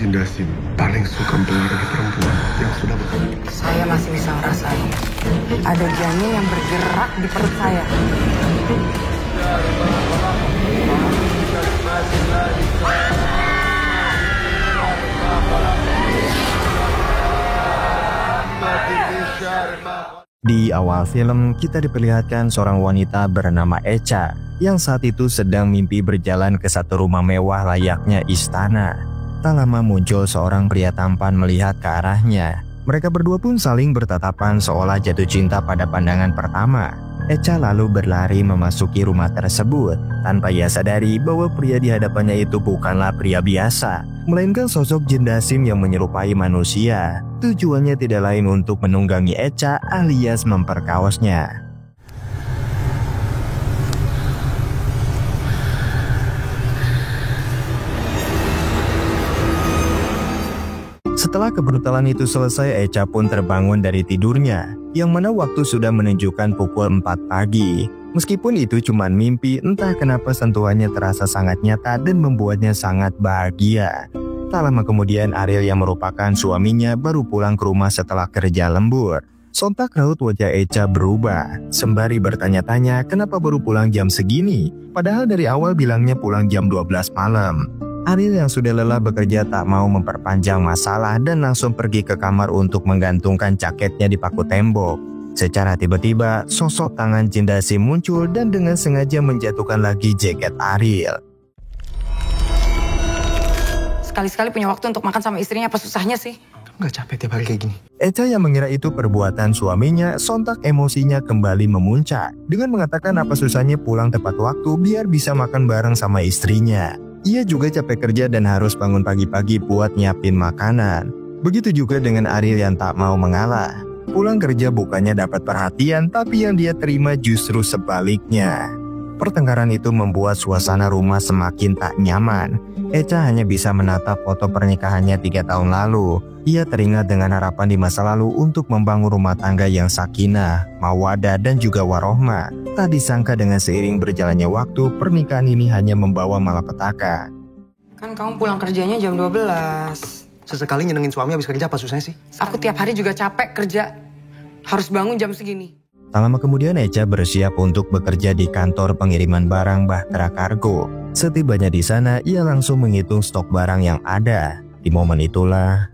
Jindasim paling suka mempengaruhi perempuan yang sudah bekerja. Saya masih bisa ngerasain ada janin yang bergerak di perut saya. Di awal film, kita diperlihatkan seorang wanita bernama Echa yang saat itu sedang mimpi berjalan ke satu rumah mewah layaknya istana. Tak lama muncul seorang pria tampan melihat ke arahnya. Mereka berdua pun saling bertatapan seolah jatuh cinta pada pandangan pertama. Echa lalu berlari memasuki rumah tersebut tanpa ia sadari bahwa pria di hadapannya itu bukanlah pria biasa, melainkan sosok Jindasim yang menyerupai manusia. Tujuannya tidak lain untuk menunggangi Echa alias memperkawasnya. Setelah kebrutalan itu selesai, Echa pun terbangun dari tidurnya, yang mana waktu sudah menunjukkan pukul 4 pagi. Meskipun itu cuma mimpi, entah kenapa sentuhannya terasa sangat nyata dan membuatnya sangat bahagia. Tak lama kemudian, Ariel yang merupakan suaminya baru pulang ke rumah setelah kerja lembur. Sontak raut wajah Echa berubah, sembari bertanya-tanya kenapa baru pulang jam segini, padahal dari awal bilangnya pulang jam 12 malam. Ariel yang sudah lelah bekerja tak mau memperpanjang masalah dan langsung pergi ke kamar untuk menggantungkan jaketnya di paku tembok. Secara tiba-tiba, sosok tangan Jindasim muncul dan dengan sengaja menjatuhkan lagi jaket Ariel. Sekali-sekali punya waktu untuk makan sama istrinya, apa susahnya sih? Kamu gak capek tiap hari kayak gini? Echa yang mengira itu perbuatan suaminya, sontak emosinya kembali memuncak dengan mengatakan apa susahnya pulang tepat waktu biar bisa makan bareng sama istrinya. Ia juga capek kerja dan harus bangun pagi-pagi buat nyiapin makanan. Begitu juga dengan Ariel yang tak mau mengalah. Pulang kerja bukannya dapat perhatian, tapi yang dia terima justru sebaliknya. Pertengkaran itu membuat suasana rumah semakin tak nyaman. Echa hanya bisa menatap foto pernikahannya 3 tahun lalu. Ia teringat dengan harapan di masa lalu untuk membangun rumah tangga yang sakinah, mawaddah, dan juga warohmah. Tak disangka dengan seiring berjalannya waktu, pernikahan ini hanya membawa malapetaka. Kan kamu pulang kerjanya jam 12. Sesekali nyenengin suami habis kerja apa susahnya sih? Aku tiap hari juga capek kerja. Harus bangun jam segini. Tak lama kemudian Echa bersiap untuk bekerja di kantor pengiriman barang Bahtera Kargo. Setibanya di sana, ia langsung menghitung stok barang yang ada. Di momen itulah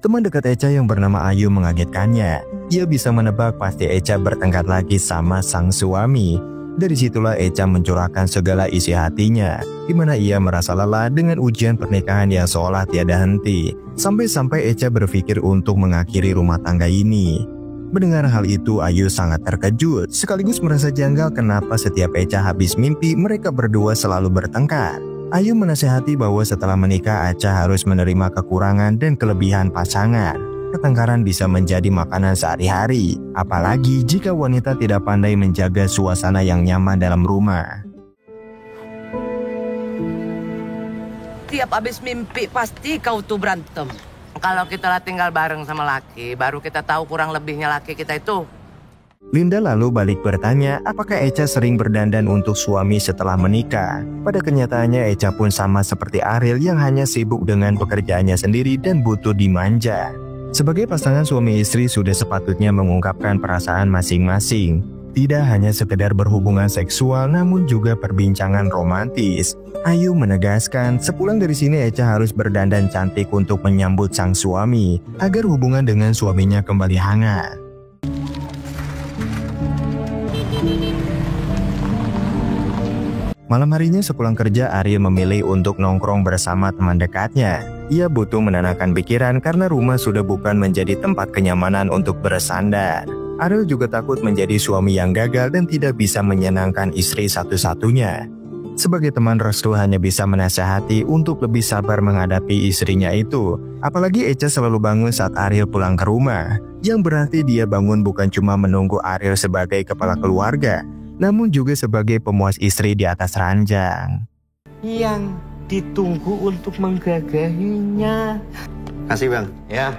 teman dekat Echa yang bernama Ayu mengagetkannya. Ia bisa menebak pasti Echa bertengkar lagi sama sang suami. Dari situlah Echa mencurahkan segala isi hatinya, di mana ia merasa lelah dengan ujian pernikahan yang seolah tiada henti. Sampai-sampai Echa berpikir untuk mengakhiri rumah tangga ini. Mendengar hal itu, Ayu sangat terkejut, sekaligus merasa janggal kenapa setiap Echa habis mimpi mereka berdua selalu bertengkar. Ayu menasihati bahwa setelah menikah Echa harus menerima kekurangan dan kelebihan pasangan. Pertengkaran bisa menjadi makanan sehari-hari, apalagi jika wanita tidak pandai menjaga suasana yang nyaman dalam rumah. Tiap abis mimpi pasti kau tuh berantem. Kalau kita lah tinggal bareng sama laki, baru kita tahu kurang lebihnya laki kita itu. Linda lalu balik bertanya apakah Echa sering berdandan untuk suami setelah menikah. Pada kenyataannya Echa pun sama seperti Ariel yang hanya sibuk dengan pekerjaannya sendiri dan butuh dimanja. Sebagai pasangan suami istri sudah sepatutnya mengungkapkan perasaan masing-masing. Tidak hanya sekedar berhubungan seksual namun juga perbincangan romantis. Ayu menegaskan sepulang dari sini Echa harus berdandan cantik untuk menyambut sang suami agar hubungan dengan suaminya kembali hangat. Malam harinya sepulang kerja, Ariel memilih untuk nongkrong bersama teman dekatnya. Ia butuh menenangkan pikiran karena rumah sudah bukan menjadi tempat kenyamanan untuk bersandar. Ariel juga takut menjadi suami yang gagal dan tidak bisa menyenangkan istri satu-satunya. Sebagai teman, Restu hanya bisa menasihati untuk lebih sabar menghadapi istrinya itu. Apalagi Echa selalu bangun saat Ariel pulang ke rumah. Yang berarti dia bangun bukan cuma menunggu Ariel sebagai kepala keluarga, namun juga sebagai pemuas istri di atas ranjang. Yang ditunggu untuk menggagahinya. Kasih bang. Ya.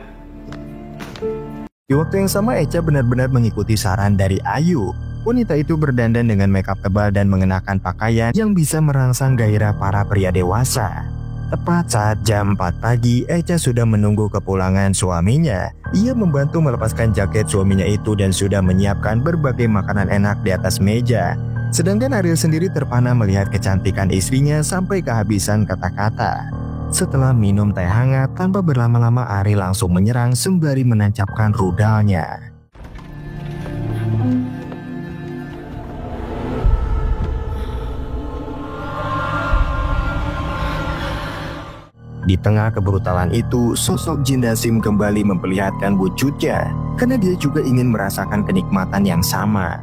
Di waktu yang sama Echa benar-benar mengikuti saran dari Ayu. Wanita itu berdandan dengan makeup tebal dan mengenakan pakaian yang bisa merangsang gairah para pria dewasa. Tepat saat jam 4 pagi, Echa sudah menunggu kepulangan suaminya. Ia membantu melepaskan jaket suaminya itu dan sudah menyiapkan berbagai makanan enak di atas meja. Sedangkan Ariel sendiri terpana melihat kecantikan istrinya sampai kehabisan kata-kata. Setelah minum teh hangat, tanpa berlama-lama Ariel langsung menyerang sembari menancapkan rudalnya. Di tengah kebrutalan itu, sosok Jin Dasim kembali memperlihatkan wujudnya, karena dia juga ingin merasakan kenikmatan yang sama.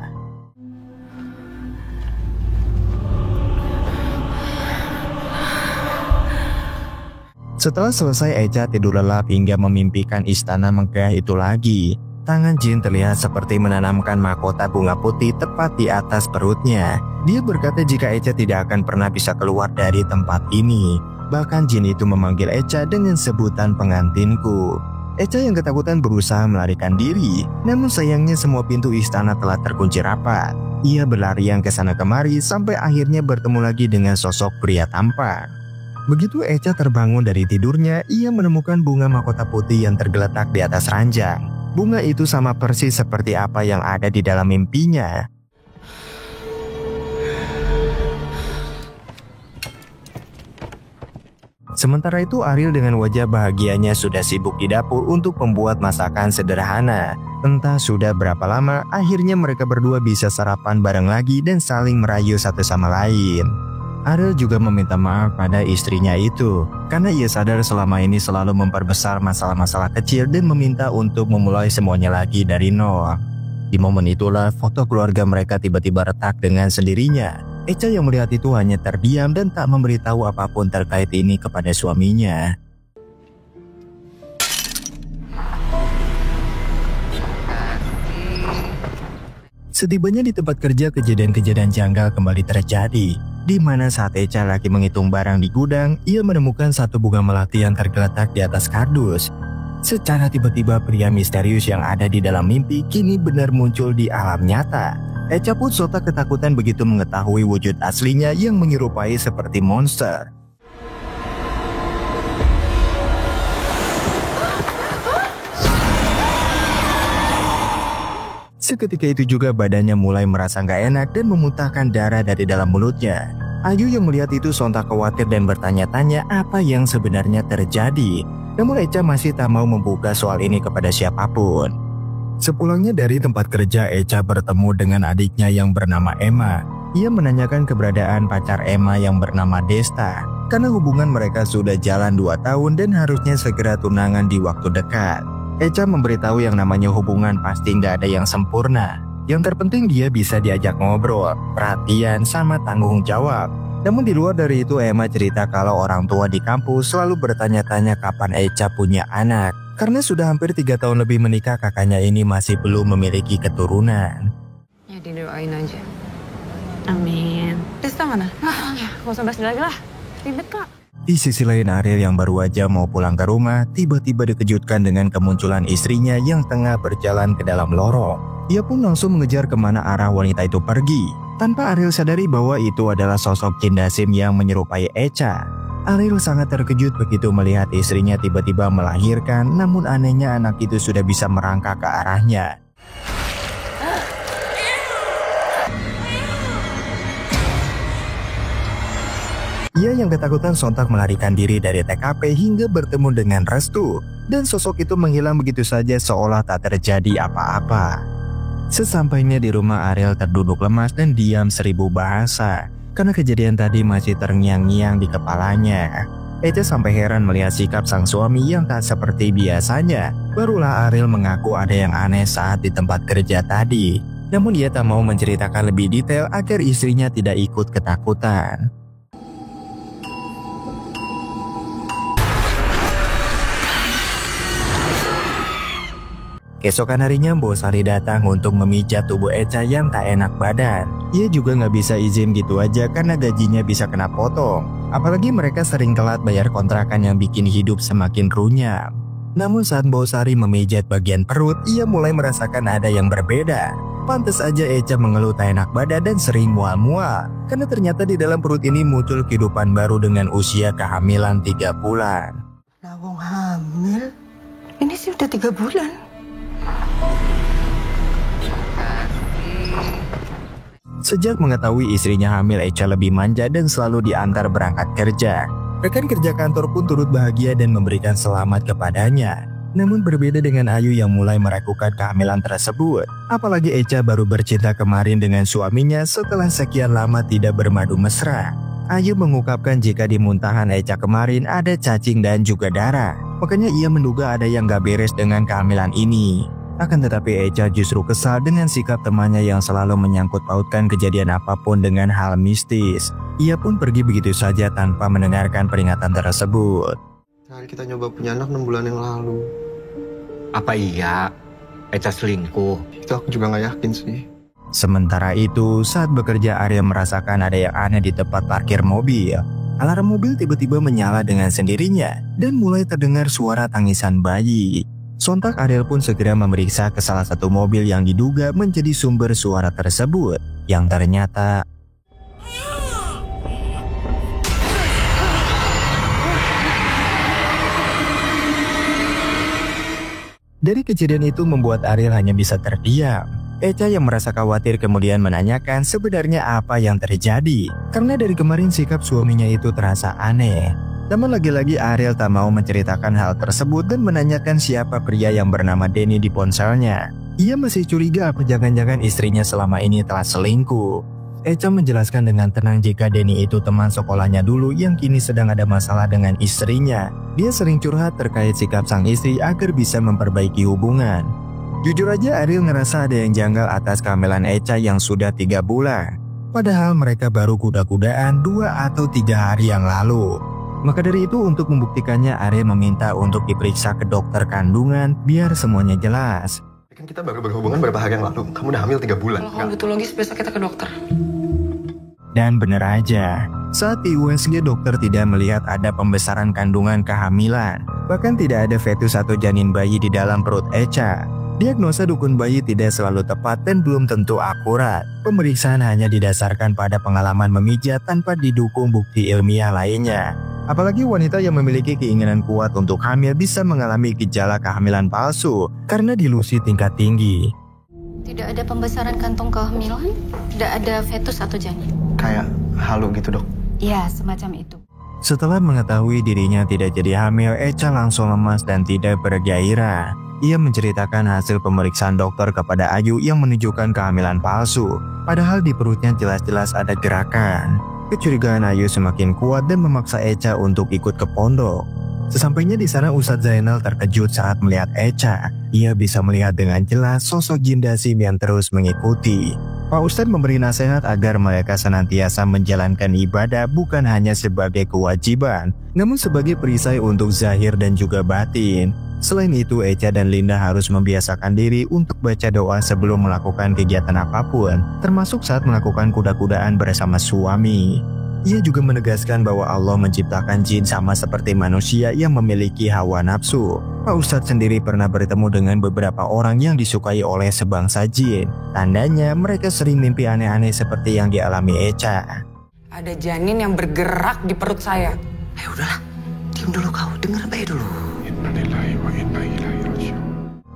Setelah selesai, Echa tidur lelap hingga memimpikan istana megah itu lagi. Tangan Jin terlihat seperti menanamkan mahkota bunga putih tepat di atas perutnya. Dia berkata jika Echa tidak akan pernah bisa keluar dari tempat ini. Bahkan Jin itu memanggil Echa dengan sebutan pengantinku. Echa yang ketakutan berusaha melarikan diri, namun sayangnya semua pintu istana telah terkunci rapat. Ia berlarian ke sana kemari sampai akhirnya bertemu lagi dengan sosok pria tampan. Begitu Echa terbangun dari tidurnya, ia menemukan bunga mahkota putih yang tergeletak di atas ranjang. Bunga itu sama persis seperti apa yang ada di dalam mimpinya. Sementara itu Ariel dengan wajah bahagianya sudah sibuk di dapur untuk membuat masakan sederhana. Entah sudah berapa lama, akhirnya mereka berdua bisa sarapan bareng lagi dan saling merayu satu sama lain. Ariel juga meminta maaf pada istrinya itu, karena ia sadar selama ini selalu memperbesar masalah-masalah kecil dan meminta untuk memulai semuanya lagi dari nol. Di momen itulah foto keluarga mereka tiba-tiba retak dengan sendirinya. Echa yang melihat itu hanya terdiam dan tak memberitahu apapun terkait ini kepada suaminya. Setibanya di tempat kerja, kejadian-kejadian janggal kembali terjadi. Di mana saat Echa lagi menghitung barang di gudang, ia menemukan satu bunga melati yang tergeletak di atas kardus. Secara tiba-tiba pria misterius yang ada di dalam mimpi kini benar muncul di alam nyata. Echa pun sontak ketakutan begitu mengetahui wujud aslinya yang menyerupai seperti monster. Seketika itu juga badannya mulai merasa gak enak dan memuntahkan darah dari dalam mulutnya. Ayu yang melihat itu sontak khawatir dan bertanya-tanya apa yang sebenarnya terjadi. Namun Echa masih tak mau membuka soal ini kepada siapapun. Sepulangnya dari tempat kerja, Echa bertemu dengan adiknya yang bernama Emma. Ia menanyakan keberadaan pacar Emma yang bernama Desta, karena hubungan mereka sudah jalan 2 tahun dan harusnya segera tunangan di waktu dekat. Echa memberitahu yang namanya hubungan pasti nggak ada yang sempurna. Yang terpenting dia bisa diajak ngobrol, perhatian, sama tanggung jawab. Namun di luar dari itu, Emma cerita kalau orang tua di kampus selalu bertanya-tanya kapan Echa punya anak. Karena sudah hampir 3 tahun lebih menikah, kakaknya ini masih belum memiliki keturunan. Ya didoain aja. Amin. Desta mana? Ya, gak usah bahas lagi lah. Ribet kak. Di sisi lain, Ariel yang baru aja mau pulang ke rumah tiba-tiba dikejutkan dengan kemunculan istrinya yang tengah berjalan ke dalam lorong. Ia pun langsung mengejar kemana arah wanita itu pergi. Tanpa Ariel sadari bahwa itu adalah sosok Jin Dasim yang menyerupai Echa. Ariel sangat terkejut begitu melihat istrinya tiba-tiba melahirkan, namun anehnya anak itu sudah bisa merangkak ke arahnya. Ia yang ketakutan sontak melarikan diri dari TKP hingga bertemu dengan Restu. Dan sosok itu menghilang begitu saja seolah tak terjadi apa-apa. Sesampainya di rumah, Ariel terduduk lemas dan diam 1000 bahasa. Karena kejadian tadi masih terngiang-ngiang di kepalanya. Echa sampai heran melihat sikap sang suami yang tak seperti biasanya. Barulah Ariel mengaku ada yang aneh saat di tempat kerja tadi. Namun ia tak mau menceritakan lebih detail agar istrinya tidak ikut ketakutan. Keesokan harinya, Bosari datang untuk memijat tubuh Echa yang tak enak badan. Ia juga nggak bisa izin gitu aja karena gajinya bisa kena potong. Apalagi mereka sering telat bayar kontrakan yang bikin hidup semakin runyam. Namun saat Bosari memijat bagian perut, ia mulai merasakan ada yang berbeda. Pantas aja Echa mengeluh tak enak badan dan sering mual-mual. Karena ternyata di dalam perut ini muncul kehidupan baru dengan usia kehamilan 3 bulan. Lawong hamil? Ini sih udah 3 bulan. Sejak mengetahui istrinya hamil, Echa lebih manja dan selalu diantar berangkat kerja. Rekan kerja kantor pun turut bahagia dan memberikan selamat kepadanya. Namun berbeda dengan Ayu yang mulai meragukan kehamilan tersebut. Apalagi Echa baru bercinta kemarin dengan suaminya setelah sekian lama tidak bermadu mesra. Ayu mengungkapkan jika di muntahan Echa kemarin ada cacing dan juga darah. Makanya ia menduga ada yang gak beres dengan kehamilan ini. Akan tetapi Echa justru kesal dengan sikap temannya yang selalu menyangkut pautkan kejadian apapun dengan hal mistis. Ia pun pergi begitu saja tanpa mendengarkan peringatan tersebut. Hari kita nyoba punya anak 6 bulan yang lalu. Apa iya Echa selingkuh? Itu aku juga gak yakin sih. Sementara itu, saat bekerja Ariel merasakan ada yang aneh di tempat parkir mobil. Alarm mobil tiba-tiba menyala dengan sendirinya dan mulai terdengar suara tangisan bayi. Sontak Ariel pun segera memeriksa ke salah satu mobil yang diduga menjadi sumber suara tersebut, yang ternyata dari kejadian itu membuat Ariel hanya bisa terdiam. Echa yang merasa khawatir kemudian menanyakan sebenarnya apa yang terjadi. Karena dari kemarin sikap suaminya itu terasa aneh. Namun lagi-lagi Ariel tak mau menceritakan hal tersebut dan menanyakan siapa pria yang bernama Denny di ponselnya. Ia masih curiga apa jangan-jangan istrinya selama ini telah selingkuh. Echa menjelaskan dengan tenang jika Denny itu teman sekolahnya dulu yang kini sedang ada masalah dengan istrinya. Dia sering curhat terkait sikap sang istri agar bisa memperbaiki hubungan. Jujur aja Ariel ngerasa ada yang janggal atas kehamilan Echa yang sudah 3 bulan. Padahal mereka baru kuda-kudaan 2 atau 3 hari yang lalu. Maka dari itu untuk membuktikannya Ariel meminta untuk diperiksa ke dokter kandungan biar semuanya jelas. Kan kita baru berhubungan beberapa hari yang lalu. Kamu udah hamil 3 bulan. Kalau kamu butuh logis, besok kita ke dokter. Dan bener aja, saat di USG dokter tidak melihat ada pembesaran kandungan kehamilan. Bahkan tidak ada fetus atau janin bayi di dalam perut Echa. Diagnosa dukun bayi tidak selalu tepat dan belum tentu akurat. Pemeriksaan hanya didasarkan pada pengalaman memijat tanpa didukung bukti ilmiah lainnya. Apalagi wanita yang memiliki keinginan kuat untuk hamil bisa mengalami gejala kehamilan palsu karena dilusi tingkat tinggi. Tidak ada pembesaran kantong kehamilan, tidak ada fetus atau janin. Kayak halu gitu dok. Ya, semacam itu. Setelah mengetahui dirinya tidak jadi hamil, Echa langsung lemas dan tidak bergairah. Ia menceritakan hasil pemeriksaan dokter kepada Ayu yang menunjukkan kehamilan palsu. Padahal di perutnya jelas-jelas ada gerakan. Kecurigaan Ayu semakin kuat dan memaksa Echa untuk ikut ke pondok. Sesampainya di sana Ustadz Zainal terkejut saat melihat Echa. Ia bisa melihat dengan jelas sosok jin Dasim yang terus mengikuti. Pak Ustadz memberi nasihat agar mereka senantiasa menjalankan ibadah bukan hanya sebagai kewajiban, namun sebagai perisai untuk zahir dan juga batin. Selain itu, Echa dan Linda harus membiasakan diri untuk baca doa sebelum melakukan kegiatan apapun, termasuk saat melakukan kuda-kudaan bersama suami. Ia juga menegaskan bahwa Allah menciptakan jin sama seperti manusia yang memiliki hawa nafsu. Pak Ustadz sendiri pernah bertemu dengan beberapa orang yang disukai oleh sebangsa jin. Tandanya mereka sering mimpi aneh-aneh seperti yang dialami Echa. Ada janin yang bergerak di perut saya. Udahlah, diam dulu kau, dengar baik dulu.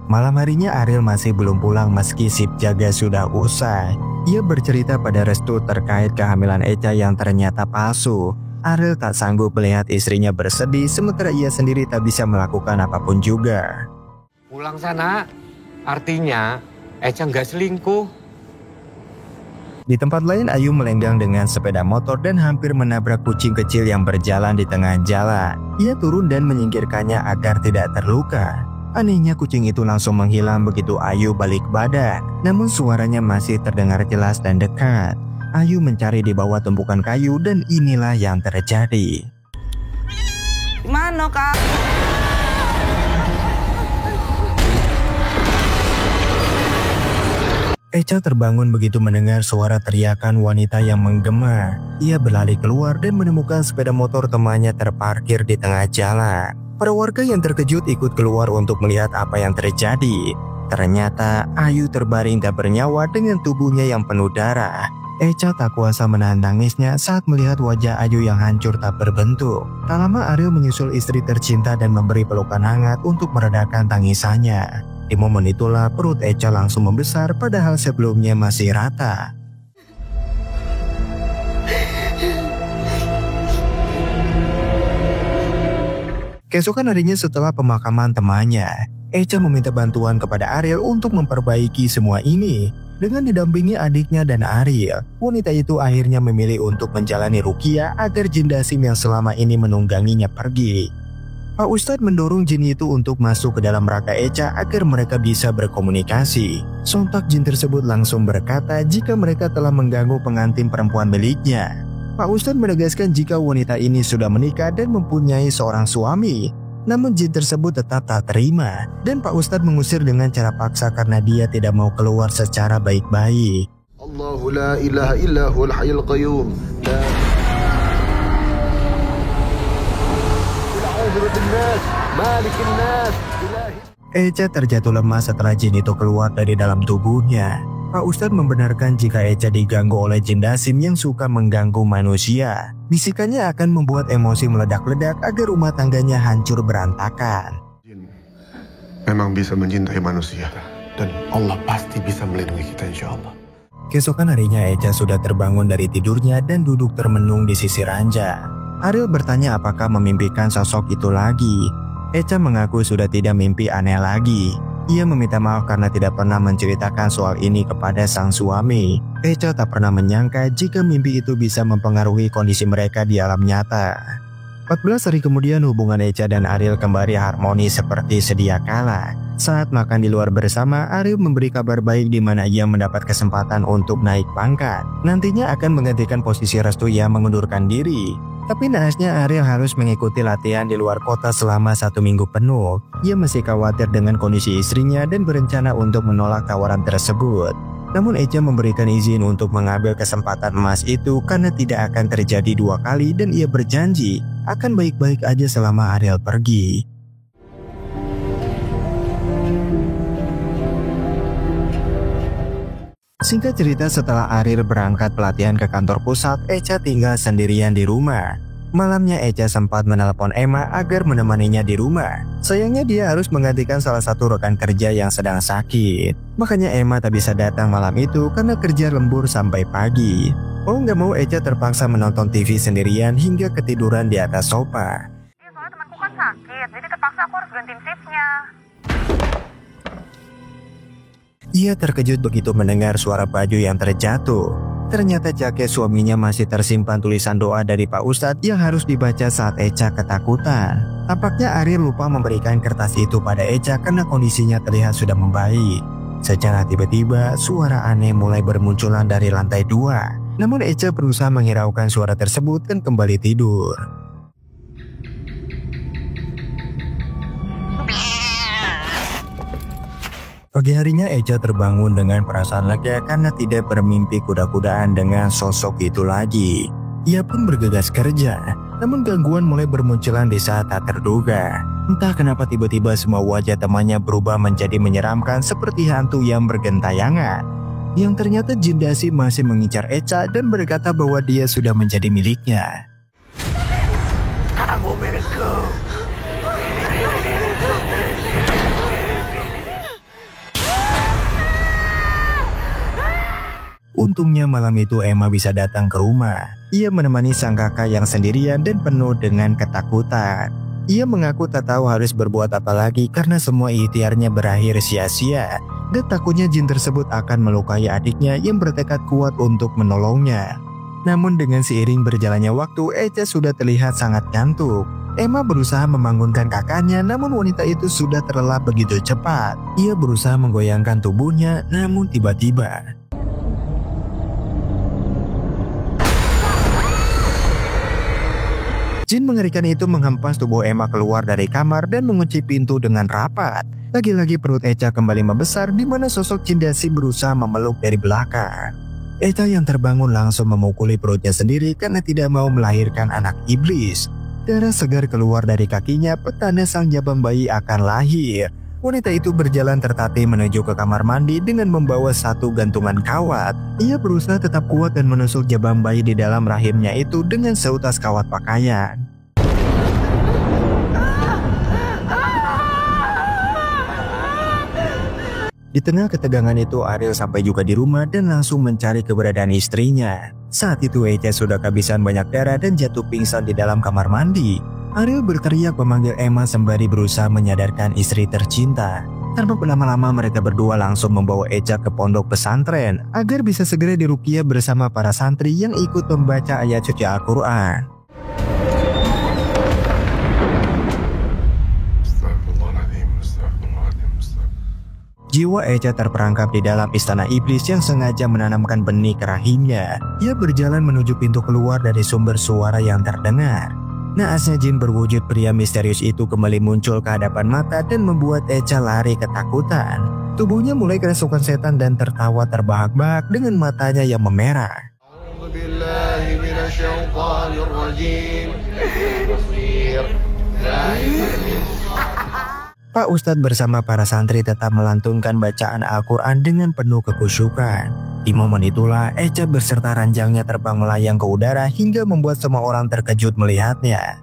Malam harinya Ariel masih belum pulang meski sip jaga sudah usai. Ia bercerita pada Restu terkait kehamilan Echa yang ternyata palsu. Ariel tak sanggup melihat istrinya bersedih sementara ia sendiri tak bisa melakukan apapun juga. Pulang sana, artinya Echa nggak selingkuh. Di tempat lain Ayu melenggang dengan sepeda motor dan hampir menabrak kucing kecil yang berjalan di tengah jalan. Ia turun dan menyingkirkannya agar tidak terluka. Anehnya kucing itu langsung menghilang begitu Ayu balik badan. Namun suaranya masih terdengar jelas dan dekat. Ayu mencari di bawah tumpukan kayu dan inilah yang terjadi. Gimana kak? Echa terbangun begitu mendengar suara teriakan wanita yang menggema. Ia berlari keluar dan menemukan sepeda motor temannya terparkir di tengah jalan. Para warga yang terkejut ikut keluar untuk melihat apa yang terjadi. Ternyata Ayu terbaring tak bernyawa dengan tubuhnya yang penuh darah. Echa tak kuasa menahan tangisnya saat melihat wajah Ayu yang hancur tak berbentuk. Tak lama Ariel menyusul istri tercinta dan memberi pelukan hangat untuk meredakan tangisannya. Di momen itulah perut Echa langsung membesar padahal sebelumnya masih rata. Keesokan harinya setelah pemakaman temannya, Echa meminta bantuan kepada Ariel untuk memperbaiki semua ini. Dengan didampingi adiknya dan Ariel, wanita itu akhirnya memilih untuk menjalani ruqyah agar jin Dasim yang selama ini menungganginya pergi. Pak Ustadz mendorong jin itu untuk masuk ke dalam raga Echa agar mereka bisa berkomunikasi. Sontak jin tersebut langsung berkata jika mereka telah mengganggu pengantin perempuan miliknya. Pak Ustadz menegaskan jika wanita ini sudah menikah dan mempunyai seorang suami. Namun jin tersebut tetap tak terima dan Pak Ustadz mengusir dengan cara paksa karena dia tidak mau keluar secara baik-baik. Allahu la ilaha illa huwal hayyul qayyum. Echa terjatuh lemah setelah jin itu keluar dari dalam tubuhnya. Pak Ustadz membenarkan jika Echa diganggu oleh jin Dasim yang suka mengganggu manusia. Bisikannya akan membuat emosi meledak-ledak agar rumah tangganya hancur berantakan. Jin memang bisa mencintai manusia dan Allah pasti bisa melindungi kita insya Allah. Keesokan harinya Echa sudah terbangun dari tidurnya dan duduk termenung di sisi ranjang. Ariel bertanya apakah memimpikan sosok itu lagi. Echa mengaku sudah tidak mimpi aneh lagi. Ia meminta maaf karena tidak pernah menceritakan soal ini kepada sang suami. Echa tak pernah menyangka jika mimpi itu bisa mempengaruhi kondisi mereka di alam nyata. 14 hari kemudian hubungan Echa dan Ariel kembali harmoni seperti sedia kala. Saat makan di luar bersama, Ariel memberi kabar baik di mana ia mendapat kesempatan untuk naik pangkat. Nantinya akan menggantikan posisi Restu yang mengundurkan diri. Tapi naasnya Ariel harus mengikuti latihan di luar kota selama 1 minggu penuh. Ia masih khawatir dengan kondisi istrinya dan berencana untuk menolak tawaran tersebut. Namun Echa memberikan izin untuk mengambil kesempatan emas itu karena tidak akan terjadi 2 kali dan ia berjanji akan baik-baik aja selama Ariel pergi. Singkat cerita, setelah Ariel berangkat pelatihan ke kantor pusat, Echa tinggal sendirian di rumah. Malamnya Echa sempat menelpon Emma agar menemaninya di rumah. Sayangnya dia harus menggantikan salah satu rekan kerja yang sedang sakit. Makanya Emma tak bisa datang malam itu karena kerja lembur sampai pagi. Mau nggak mau Echa terpaksa menonton TV sendirian hingga ketiduran di atas sofa. Iya, soalnya temanku kan sakit, jadi terpaksa aku harus gantiin shiftnya. Ia terkejut begitu mendengar suara baju yang terjatuh. Ternyata jaket suaminya masih tersimpan tulisan doa dari Pak Ustadz yang harus dibaca saat Echa ketakutan. Tampaknya Ariel lupa memberikan kertas itu pada Echa karena kondisinya terlihat sudah membaik. Secara tiba-tiba, suara aneh mulai bermunculan dari lantai 2. Namun Echa berusaha menghiraukan suara tersebut dan kembali tidur. Pagi harinya Echa terbangun dengan perasaan lega karena tidak bermimpi kuda-kudaan dengan sosok itu lagi. Ia pun bergegas kerja, namun gangguan mulai bermunculan di saat tak terduga. Entah kenapa tiba-tiba semua wajah temannya berubah menjadi menyeramkan seperti hantu yang bergentayangan. Yang ternyata jin Dasim masih mengincar Echa dan berkata bahwa dia sudah menjadi miliknya. Kamu milikku. Untungnya malam itu Emma bisa datang ke rumah. Ia menemani sang kakak yang sendirian dan penuh dengan ketakutan. Ia mengaku tak tahu harus berbuat apa lagi karena semua ikhtiarnya berakhir sia-sia. Dan takutnya jin tersebut akan melukai adiknya yang bertekad kuat untuk menolongnya. Namun dengan seiring berjalannya waktu, Echa sudah terlihat sangat ngantuk. Emma berusaha membangunkan kakaknya, namun wanita itu sudah terlelap begitu cepat. Ia berusaha menggoyangkan tubuhnya, namun tiba-tiba jin mengerikan itu menghempas tubuh Emma keluar dari kamar dan mengunci pintu dengan rapat. Lagi-lagi perut Echa kembali membesar di mana sosok jin Dasim berusaha memeluk dari belakang. Echa yang terbangun langsung memukuli perutnya sendiri karena tidak mau melahirkan anak iblis. Darah segar keluar dari kakinya, petanda sang jabang bayi akan lahir. Wanita itu berjalan tertatih menuju ke kamar mandi dengan membawa satu gantungan kawat. Ia berusaha tetap kuat dan menusuk jabang bayi di dalam rahimnya itu dengan seutas kawat pakaian. Di tengah ketegangan itu, Ariel sampai juga di rumah dan langsung mencari keberadaan istrinya. Saat itu Echa sudah kehabisan banyak darah dan jatuh pingsan di dalam kamar mandi. Ariel berteriak memanggil Emma sembari berusaha menyadarkan istri tercinta. Tanpa berlama-lama mereka berdua langsung membawa Echa ke pondok pesantren agar bisa segera diruqyah bersama para santri yang ikut membaca ayat suci Al-Quran. Jiwa Echa terperangkap di dalam istana iblis yang sengaja menanamkan benih ke rahimnya. Ia berjalan menuju pintu keluar dari sumber suara yang terdengar. Naasnya jin berwujud pria misterius itu kembali muncul ke hadapan mata dan membuat Echa lari ketakutan. Tubuhnya mulai kerasukan setan dan tertawa terbahak-bahak dengan matanya yang memerah. Pak Ustadz bersama para santri tetap melantunkan bacaan Al-Quran dengan penuh kekhusyukan. Di momen itulah Echa beserta ranjangnya terbang melayang ke udara hingga membuat semua orang terkejut melihatnya.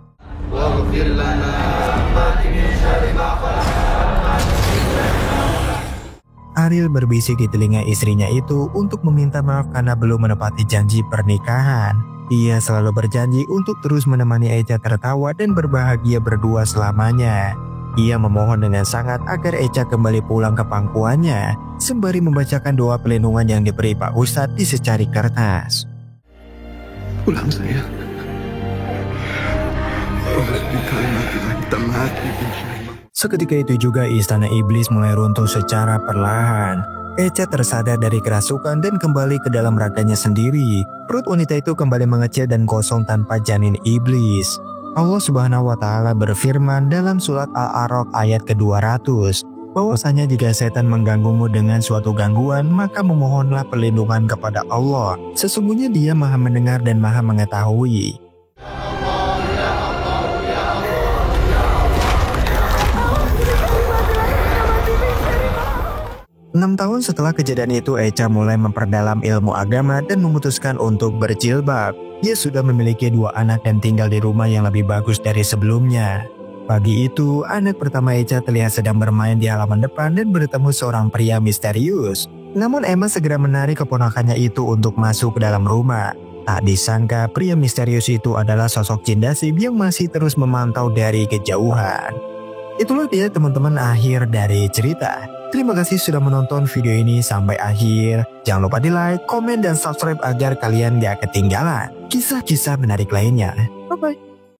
Ariel berbisik di telinga istrinya itu untuk meminta maaf karena belum menepati janji pernikahan. Ia selalu berjanji untuk terus menemani Echa tertawa dan berbahagia berdua selamanya. Ia memohon dengan sangat agar Echa kembali pulang ke pangkuannya, sembari membacakan doa pelindungan yang diberi Pak Ustadz di secari kertas. Pulang sayang. Seketika itu juga istana iblis mulai runtuh secara perlahan. Echa tersadar dari kerasukan dan kembali ke dalam raganya sendiri. Perut wanita itu kembali mengecil dan kosong tanpa janin iblis. Allah Subhanahu wa Ta'ala berfirman dalam surat Al-A'raf ayat ke-200, bahwasanya jika setan mengganggumu dengan suatu gangguan, maka memohonlah perlindungan kepada Allah. Sesungguhnya Dia Maha mendengar dan Maha mengetahui. Enam tahun setelah kejadian itu, Echa mulai memperdalam ilmu agama dan memutuskan untuk berjilbab. Dia sudah memiliki 2 anak dan tinggal di rumah yang lebih bagus dari sebelumnya. Pagi itu, anak pertama Echa terlihat sedang bermain di halaman depan dan bertemu seorang pria misterius. Namun Emma segera menarik keponakannya itu untuk masuk ke dalam rumah. Tak disangka pria misterius itu adalah sosok jin dasib yang masih terus memantau dari kejauhan. Itulah dia teman-teman akhir dari cerita. Terima kasih sudah menonton video ini sampai akhir. Jangan lupa di like, komen, dan subscribe agar kalian gak ketinggalan kisah-kisah menarik lainnya. Bye-bye.